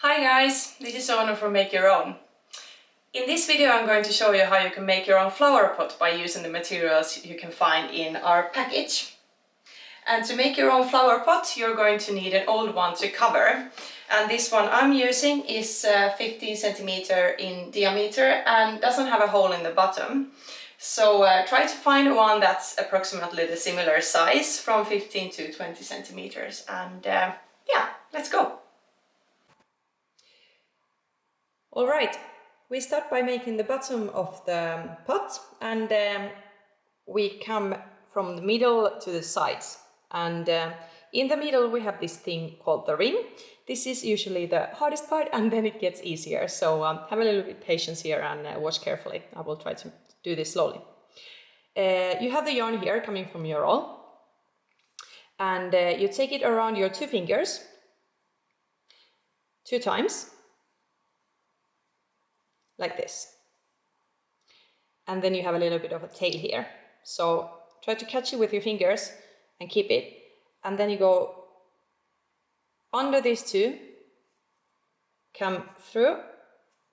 Hi guys, this is Oona from Make Your Own. In this video I'm going to show you how you can make your own flower pot by using the materials you can find in our package. And to make your own flower pot you're going to need an old one to cover. And this one I'm using is 15 centimeter in diameter and doesn't have a hole in the bottom. So try to find one that's approximately the similar size, from 15 to 20 centimeters. And yeah, let's go! Alright, we start by making the bottom of the pot, and we come from the middle to the sides. And in the middle we have this thing called the ring. This is usually the hardest part, and then it gets easier. So have a little bit of patience here and watch carefully. I will try to do this slowly. You have the yarn here coming from your roll, and you take it around your two fingers 2 times. Like this. And then you have a little bit of a tail here. So try to catch it with your fingers and keep it. And then you go under these two, come through,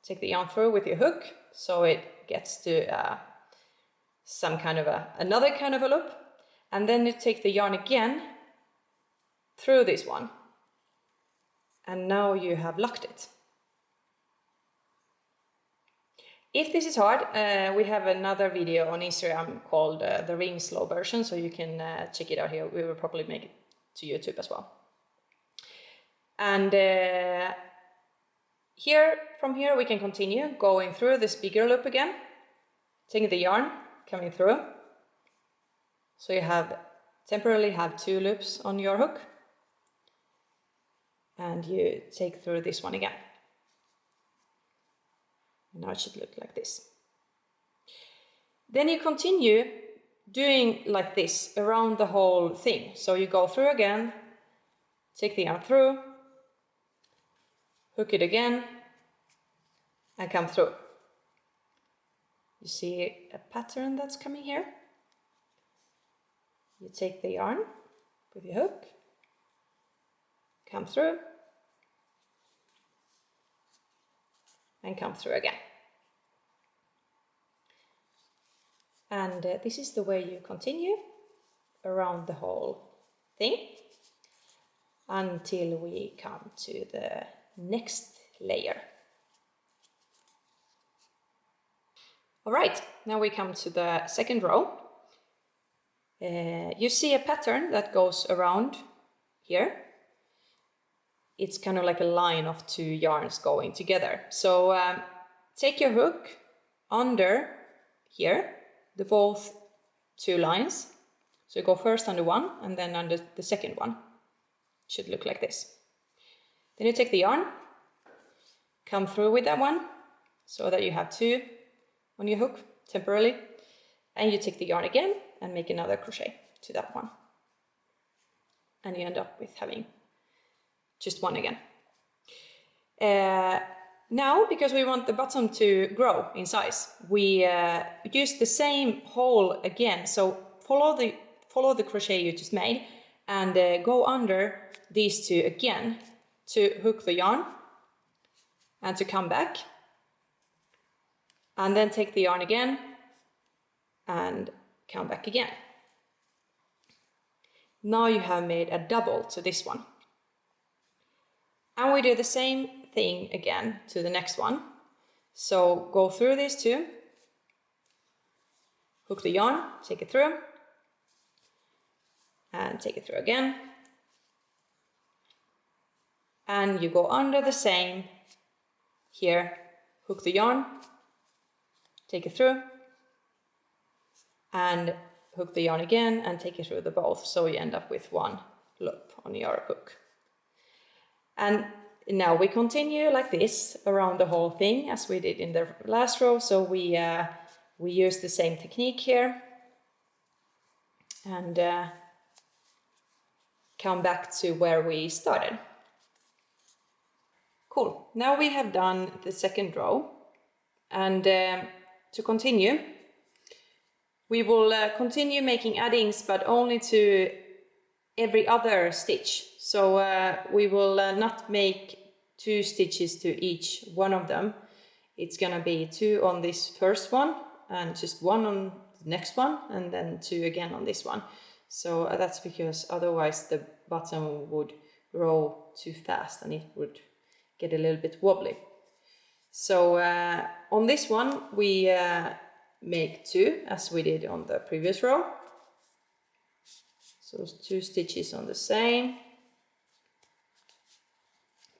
take the yarn through with your hook so it gets to some kind of another kind of a loop. And then you take the yarn again through this one. And now you have locked it. If this is hard, we have another video on Instagram called the ring slow version, so you can check it out here. We will probably make it to YouTube as well. And from here we can continue going through this bigger loop again, taking the yarn, coming through. So you temporarily have 2 loops on your hook, and you take through this one again. Now it should look like this. Then you continue doing like this around the whole thing. So you go through again, take the yarn through, hook it again, and come through. You see a pattern that's coming here. You take the yarn with your hook, come through, and come through again. And this is the way you continue around the whole thing until we come to the next layer. Alright, now we come to the second row. You see a pattern that goes around here. It's kind of like a line of 2 yarns going together. So take your hook under here, the both 2 lines. So you go first under one and then under the second one. It should look like this. Then you take the yarn, come through with that one, so that you have 2 on your hook temporarily. And you take the yarn again and make another crochet to that one. And you end up with having just 1 again. Now, because we want the bottom to grow in size, we use the same hole again. So follow the crochet you just made and go under these 2 again to hook the yarn and to come back. And then take the yarn again and come back again. Now you have made a double to this one. And we do the same thing again to the next one. So go through these 2, hook the yarn, take it through, and take it through again. And you go under the same here, hook the yarn, take it through, and hook the yarn again and take it through the both. So you end up with 1 loop on your hook. And now we continue like this around the whole thing as we did in the last row. So we use the same technique here and come back to where we started. Cool. Now we have done the second row, and to continue, we will continue making addings, but only to every other stitch. So we will not make 2 stitches to each one of them. It's gonna be 2 on this first one and just 1 on the next one, and then 2 again on this one. So that's because otherwise the bottom would grow too fast and it would get a little bit wobbly. So on this one we make 2 as we did on the previous row. So 2 stitches on the same.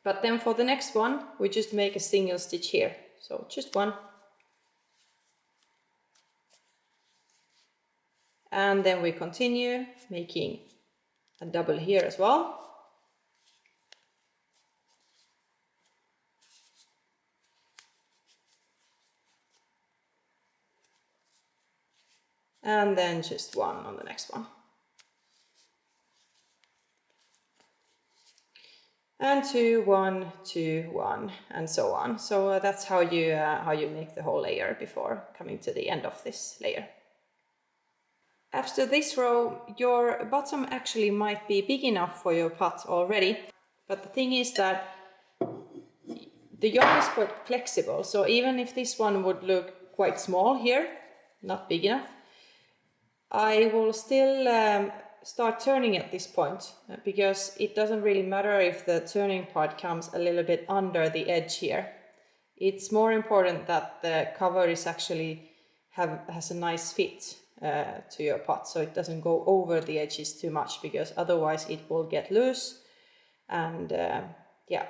But then for the next one we just make a single stitch here. So just 1. And then we continue making a double here as well. And then just 1 on the next one. And 2, 1, 2, 1, and so on. So that's how you make the whole layer before coming to the end of this layer. After this row, your bottom actually might be big enough for your pot already, but the thing is that the yarn is quite flexible, so even if this one would look quite small here, not big enough, I will still start turning at this point, because it doesn't really matter if the turning part comes a little bit under the edge here. It's more important that the cover is actually has a nice fit to your pot, so it doesn't go over the edges too much, because otherwise it will get loose. And yeah,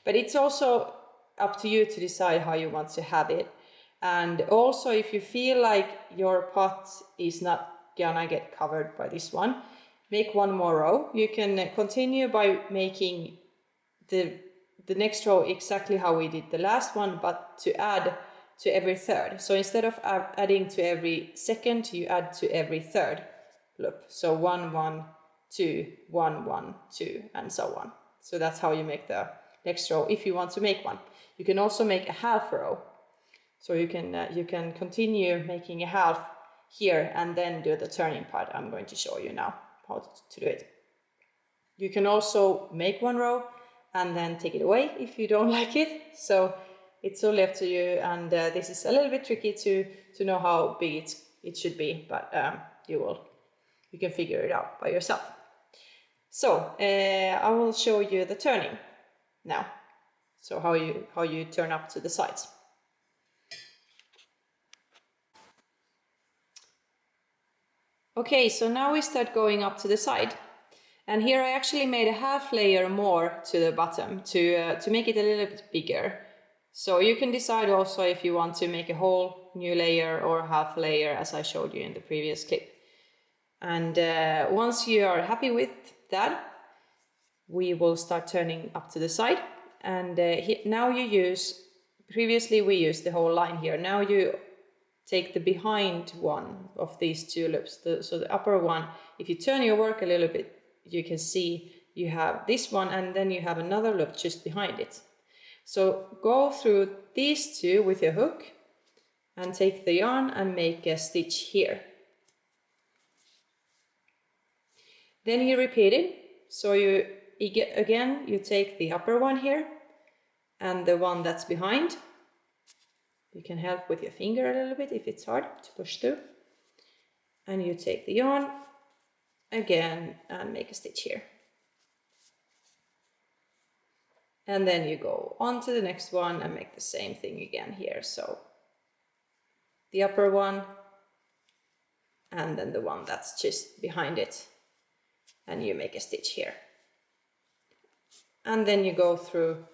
but it's also up to you to decide how you want to have it. And also, if you feel like your pot is not gonna get covered by this one, make one more row. You can continue by making the next row exactly how we did the last one, but to add to every third. So instead of adding to every second, you add to every third loop. So 1, 1, 2, 1, 1, 2, and so on. So that's how you make the next row if you want to make one. You can also make a half row. So you can continue making a half here and then do the turning part. I'm going to show you now how to do it. You can also make one row and then take it away if you don't like it. So it's only up to you, and this is a little bit tricky to know how big it should be, but you can figure it out by yourself. So I will show you the turning now. So how you turn up to the sides. Okay, so now we start going up to the side, and here I actually made a half layer more to the bottom to make it a little bit bigger. So you can decide also if you want to make a whole new layer or half layer, as I showed you in the previous clip. And once you are happy with that, we will start turning up to the side. And now you use, previously we used the whole line here, now you take the behind one of these 2 loops, so the upper one. If you turn your work a little bit, you can see you have this one and then you have another loop just behind it. So go through these 2 with your hook and take the yarn and make a stitch here. Then you repeat it. So you take the upper one here and the one that's behind. You can help with your finger a little bit if it's hard to push through. And you take the yarn again and make a stitch here. And then you go on to the next one and make the same thing again here. So the upper one and then the one that's just behind it. And you make a stitch here. And then you go through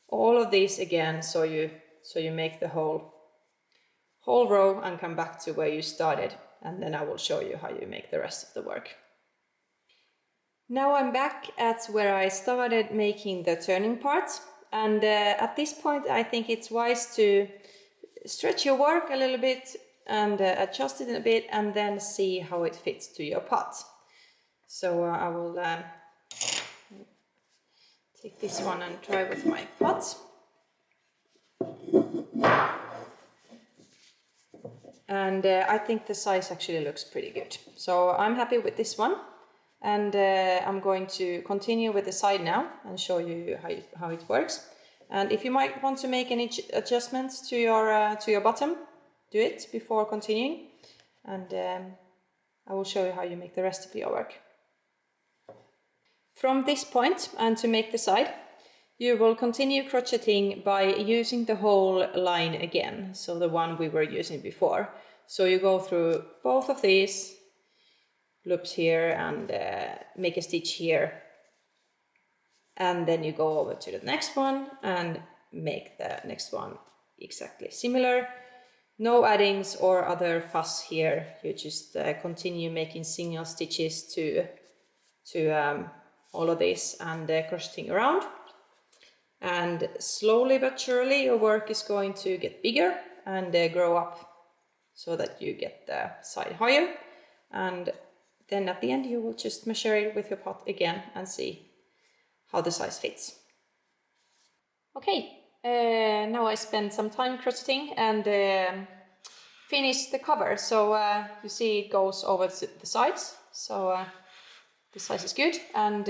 all of these again, so you make the whole row and come back to where you started, and then I will show you how you make the rest of the work. Now I'm back at where I started making the turning parts, and at this point I think it's wise to stretch your work a little bit and adjust it a bit, and then see how it fits to your pot. So I will take this one and try with my pot. And I think the size actually looks pretty good. So I'm happy with this one. And I'm going to continue with the side now and show you how it works. And if you might want to make any adjustments to your bottom, do it before continuing. And I will show you how you make the rest of your work. From this point and to make the side, you will continue crocheting by using the whole line again, so the one we were using before. So you go through both of these loops here and make a stitch here. And then you go over to the next one and make the next one exactly similar. No addings or other fuss here. You just continue making single stitches to all of this and crocheting around. And slowly but surely your work is going to get bigger and grow up so that you get the side higher. And then at the end you will just measure it with your pot again and see how the size fits. Okay, now I spent some time crocheting and finished the cover. So you see it goes over the sides, so the size is good. And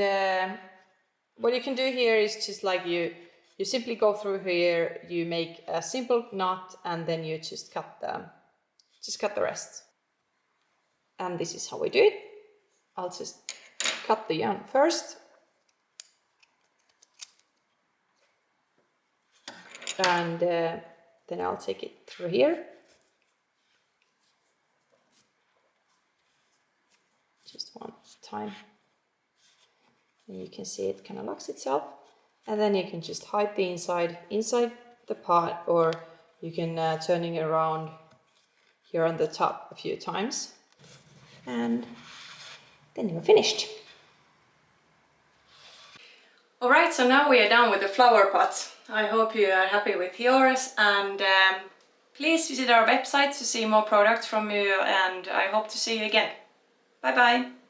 what you can do here is just like you simply go through here, you make a simple knot, and then you just cut the rest. And this is how we do it. I'll just cut the yarn first. And then I'll take it through here. Just one time. And you can see it kind of locks itself. And then you can just hide the inside the part, or you can turn it around here on the top a few times. And then you're finished. Alright, so now we are done with the flower pot. I hope you are happy with yours, and please visit our website to see more products from you, and I hope to see you again. Bye bye!